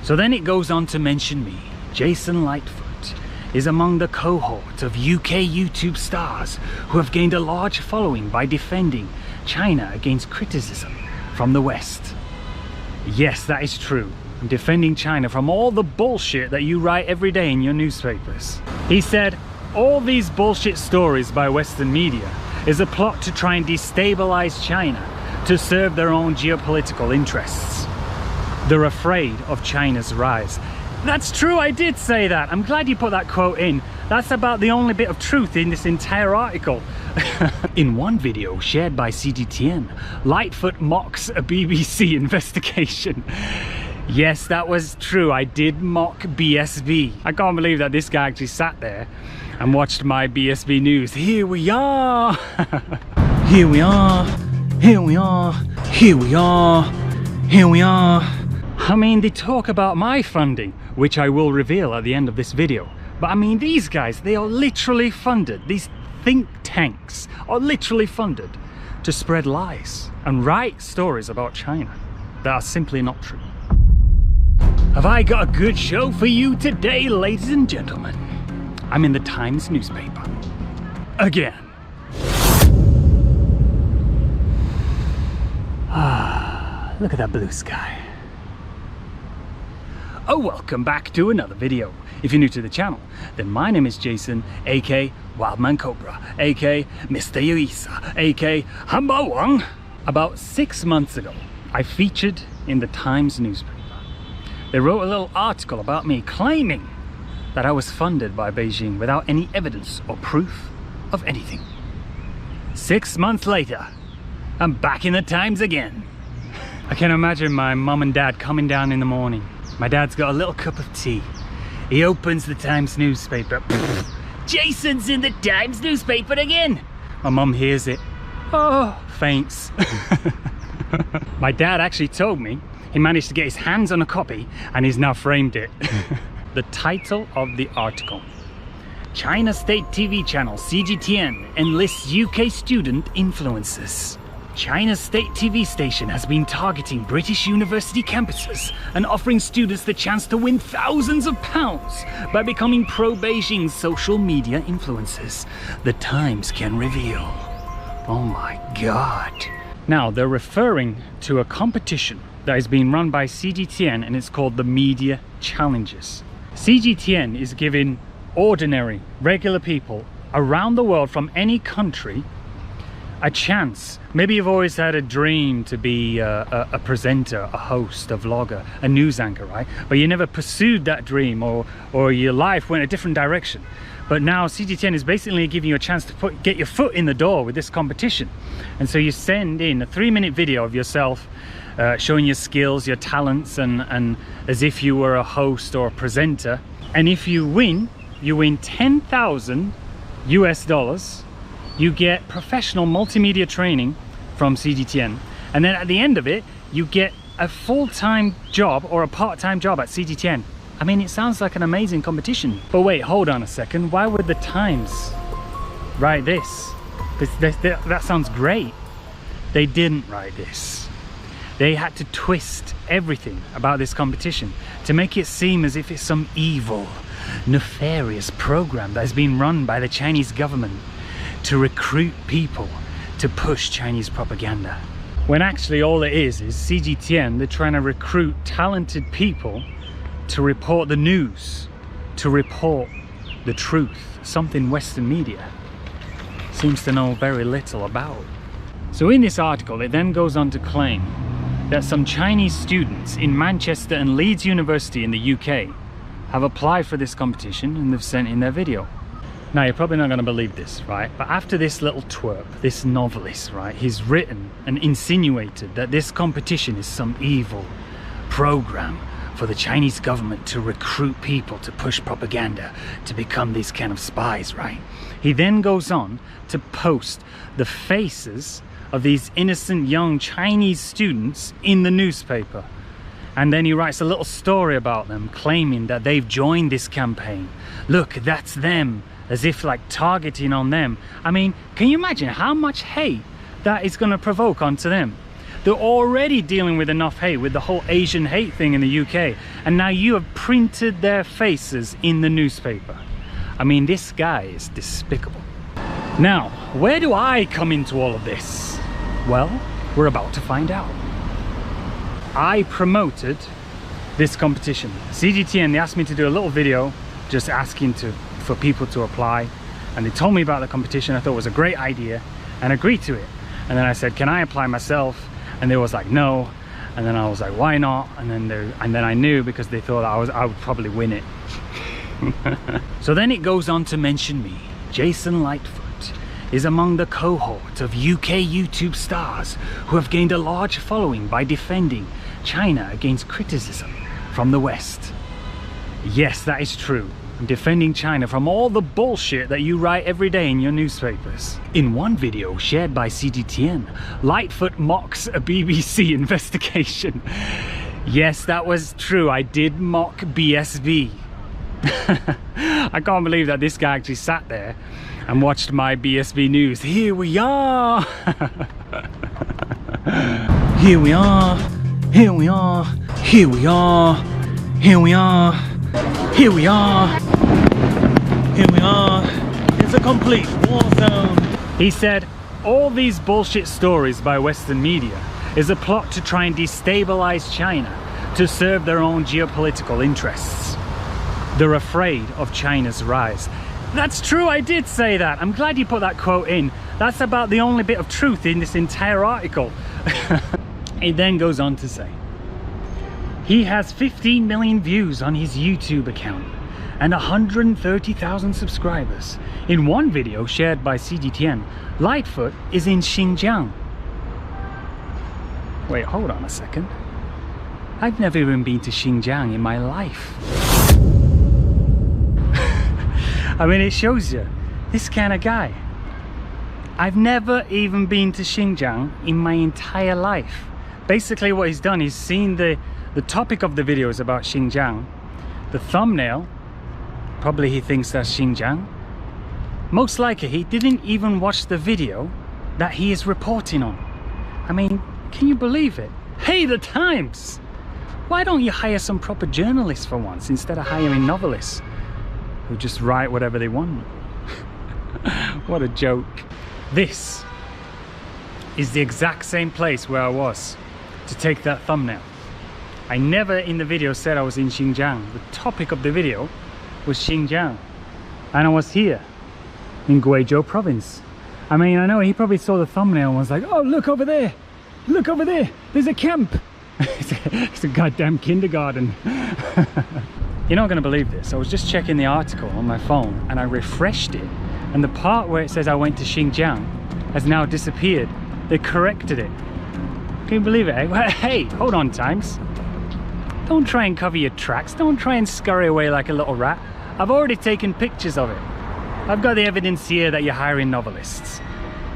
So then it goes on to mention me. Jason Lightfoot is among the cohort of UK YouTube stars who have gained a large following by defending China against criticism from the West. Yes, that is true. I'm defending China from all the bullshit that you write every day in your newspapers. He said, all these bullshit stories by Western media is a plot to try and destabilize China to serve their own geopolitical interests. They're afraid of China's rise. That's true, I did say that. I'm glad you put that quote in. That's about the only bit of truth in this entire article. In one video shared by CGTN, Lightfoot mocks a BBC investigation. Yes, that was true. I did mock BSB. I can't believe that this guy actually sat there and watched my BSB news. Here we are. Here we are. Here we are. Here we are. Here we are. I mean, they talk about my funding, which I will reveal at the end of this video. But I mean, these guys, they are literally funded. These think tanks are literally funded to spread lies and write stories about China that are simply not true. Have I got a good show for you today, ladies and gentlemen? I'm in the Times newspaper. Again. Ah, look at that blue sky. Oh, welcome back to another video. If you're new to the channel, then my name is Jason, aka Wildman Cobra, aka Mr. Yuisa, aka Hamba Wang. About 6 months ago, I featured in the Times newspaper. They wrote a little article about me claiming that I was funded by Beijing without any evidence or proof of anything. 6 months later, I'm back in the Times again. I can imagine my mum and dad coming down in the morning. My dad's got a little cup of tea. He opens the Times newspaper. Jason's in the Times newspaper again. My mum hears it. Oh, faints. My dad actually told me he managed to get his hands on a copy and he's now framed it. The title of the article: China State TV channel CGTN enlists UK student influencers. China's state TV station has been targeting British university campuses and offering students the chance to win thousands of pounds by becoming pro-Beijing social media influencers, the Times can reveal. Oh my God. Now, they're referring to a competition that is being run by CGTN, and it's called the Media Challenges. CGTN is giving ordinary, regular people around the world from any country a chance. Maybe you've always had a dream to be a presenter, a host, a vlogger, a news anchor, right? But you never pursued that dream, or your life went a different direction. But now CGTN is basically giving you a chance to get your foot in the door with this competition. And so you send in a 3-minute video of yourself showing your skills, your talents, and as if you were a host or a presenter. And if you win 10,000 US dollars. You get professional multimedia training from CGTN, and then at the end of it you get a full-time job or a part-time job at CGTN. I mean, it sounds like an amazing competition. But wait, hold on a second. Why would the Times write this? That sounds great. They didn't write this. They had to twist everything about this competition to make it seem as if it's some evil, nefarious program that is being run by the Chinese government to recruit people to push Chinese propaganda. When actually all it is CGTN, they're trying to recruit talented people to report the news, to report the truth, something Western media seems to know very little about. So in this article, it then goes on to claim that some Chinese students in Manchester and Leeds University in the UK have applied for this competition and they've sent in their video. Now, you're probably not going to believe this, right? But after this little twerp, this novelist, right, he's written and insinuated that this competition is some evil program for the Chinese government to recruit people to push propaganda, to become these kind of spies, right? He then goes on to post the faces of these innocent young Chinese students in the newspaper. And then he writes a little story about them, claiming that they've joined this campaign. Look, that's them. As if like targeting on them. I mean, can you imagine how much hate that is going to provoke onto them? They're already dealing with enough hate with the whole Asian hate thing in the UK, and now you have printed their faces in the newspaper. I mean, this guy is despicable. Now, where do I come into all of this? Well, we're about to find out. I promoted this competition. CGTN, they asked me to do a little video just asking for people to apply, and they told me about the competition. I thought it was a great idea and agreed to it. And then I said, can I apply myself? And they was like, no. And then I was like, why not? And then I knew, because they thought I would probably win it. So then it goes on to mention me. Jason Lightfoot is among the cohort of UK YouTube stars who have gained a large following by defending China against criticism from the West. Yes, that is true. I'm defending China from all the bullshit that you write every day in your newspapers. In one video shared by CGTN, Lightfoot mocks a BBC investigation. Yes, that was true. I did mock BSB. I can't believe that this guy actually sat there and watched my BSB news. Here we are. Here we are. Here we are. Here we are. Here we are. Here we are. Here we are. It's a complete war zone. He said, all these bullshit stories by Western media is a plot to try and destabilize China to serve their own geopolitical interests. They're afraid of China's rise. That's true, I did say that. I'm glad you put that quote in. That's about the only bit of truth in this entire article. It then goes on to say, he has 15 million views on his YouTube account and 130,000 subscribers. In one video shared by CGTN, Lightfoot is in Xinjiang. Wait, hold on a second. I've never even been to Xinjiang in my life. I mean, it shows you, this kind of guy. I've never even been to Xinjiang in my entire life. Basically what he's done, he's seen the topic of the video is about Xinjiang. The thumbnail, probably he thinks that's Xinjiang. Most likely he didn't even watch the video that he is reporting on. I mean, can you believe it? Hey, the Times! Why don't you hire some proper journalists for once instead of hiring novelists who just write whatever they want? What a joke. This is the exact same place where I was to take that thumbnail. I never in the video said I was in Xinjiang. The topic of the video was Xinjiang. And I was here in Guizhou province. I mean, I know he probably saw the thumbnail and was like, oh, look over there. Look over there. There's a camp. It's a goddamn kindergarten. You're not going to believe this. I was just checking the article on my phone and I refreshed it. And the part where it says I went to Xinjiang has now disappeared. They corrected it. Can you believe it? Hey, hold on, Times. Don't try and cover your tracks. Don't try and scurry away like a little rat. I've already taken pictures of it. I've got the evidence here that you're hiring novelists.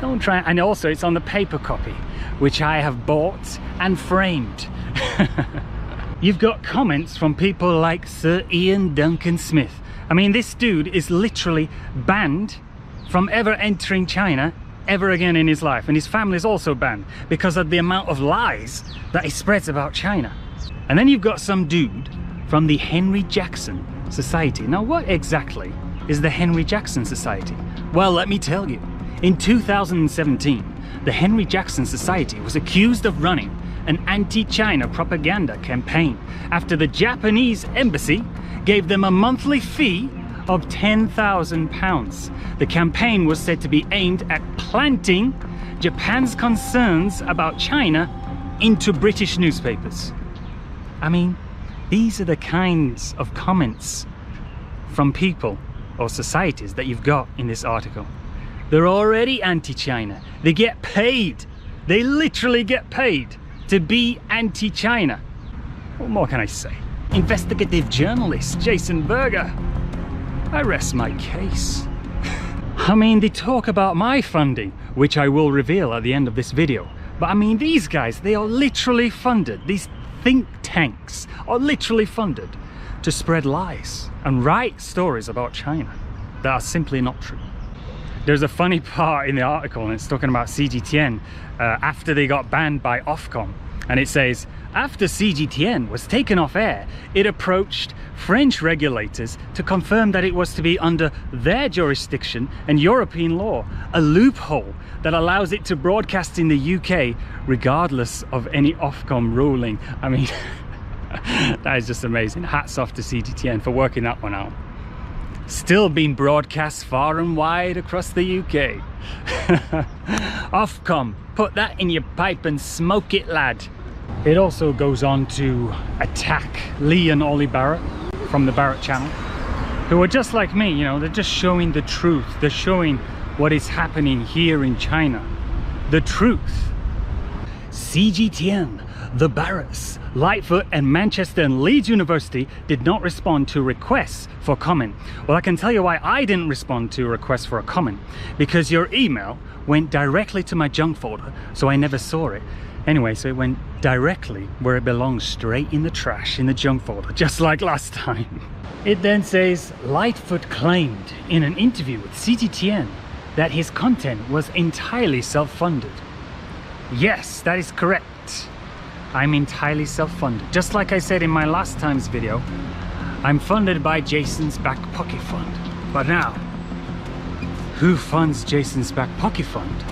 Don't try, and also it's on the paper copy, which I have bought and framed. You've got comments from people like Sir Ian Duncan Smith. I mean, this dude is literally banned from ever entering China ever again in his life, and his family is also banned because of the amount of lies that he spreads about China. And then you've got some dude from the Henry Jackson Society. Now, what exactly is the Henry Jackson Society? Well, let me tell you. In 2017, the Henry Jackson Society was accused of running an anti-China propaganda campaign after the Japanese embassy gave them a monthly fee of £10,000. The campaign was said to be aimed at planting Japan's concerns about China into British newspapers. I mean, these are the kinds of comments from people or societies that you've got in this article. They're already anti-China. They get paid. They literally get paid to be anti-China. What more can I say? Investigative journalist Jason Berger. I rest my case. I mean, they talk about my funding, which I will reveal at the end of this video. But I mean, these guys, they are literally funded. These think tanks are literally funded to spread lies and write stories about China that are simply not true. there's a funny part in the article, and it's talking about CGTN after they got banned by Ofcom. And it says, after CGTN was taken off air, it approached French regulators to confirm that it was to be under their jurisdiction and European law, a loophole that allows it to broadcast in the UK regardless of any Ofcom ruling. I mean, that is just amazing. Hats off to CGTN for working that one out. Still being broadcast far and wide across the UK. Ofcom, put that in your pipe and smoke it, lad. It also goes on to attack Lee and Ollie Barrett from the Barrett channel, who are just like me, you know, they're just showing the truth. They're showing what is happening here in China. The truth. CGTN, the Barretts, Lightfoot and Manchester and Leeds University did not respond to requests for comment. Well, I can tell you why I didn't respond to a request for a comment. Because your email went directly to my junk folder, so I never saw it. Anyway, so it went directly where it belongs, straight in the trash, in the junk folder, just like last time. It then says, Lightfoot claimed in an interview with CGTN that his content was entirely self-funded. Yes, that is correct. I'm entirely self-funded. Just like I said in my last time's video, I'm funded by Jason's Back Pocket Fund. But now, who funds Jason's Back Pocket Fund?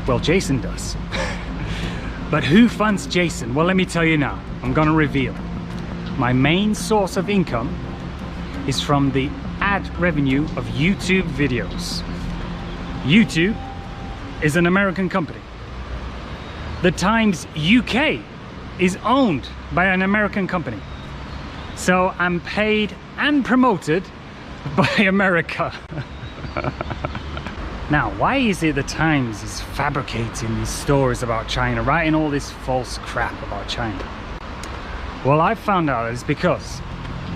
Well, Jason does. But who funds Jason? Well, let me tell you now. I'm gonna reveal. My main source of income is from the ad revenue of YouTube videos. YouTube is an American company. The Times UK is owned by an American company. So I'm paid and promoted by America. Now, why is it the Times is fabricating these stories about China, writing all this false crap about China? Well, I found out it's because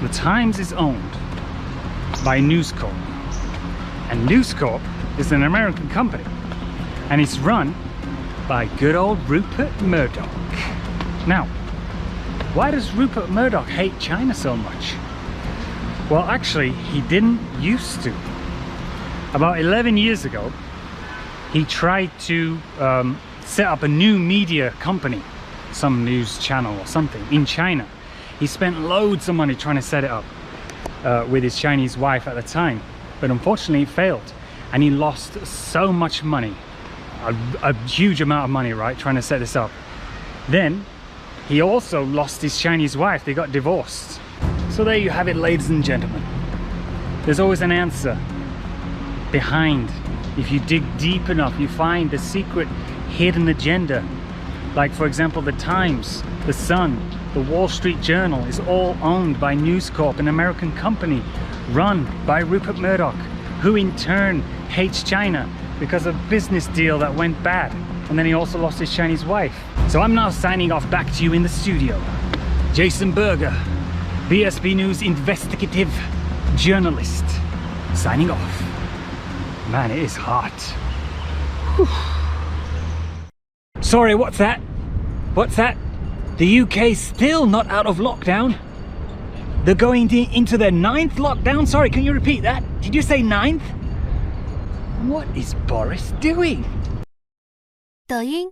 the Times is owned by News Corp. And News Corp is an American company. And it's run by good old Rupert Murdoch. Now, why does Rupert Murdoch hate China so much? Well, actually, he didn't used to. About 11 years ago, he tried to set up a new media company, some news channel or something, in China. He spent loads of money trying to set it up with his Chinese wife at the time, but unfortunately it failed. And he lost so much money, a huge amount of money, right, trying to set this up. Then he also lost his Chinese wife. They got divorced. So there you have it, ladies and gentlemen. There's always an answer behind. If you dig deep enough, you find the secret hidden agenda. Like, for example, the Times, the Sun, the Wall Street Journal is all owned by News Corp, an American company run by Rupert Murdoch, who in turn hates China because of a business deal that went bad. And then he also lost his Chinese wife. So I'm now signing off back to you in the studio. Jason Berger, BSB News investigative journalist, signing off. Man, it is hot. Whew. Sorry, what's that? What's that? The UK's still not out of lockdown. They're going into their 9th lockdown? Sorry, can you repeat that? Did you say 9th? What is Boris doing? 抖音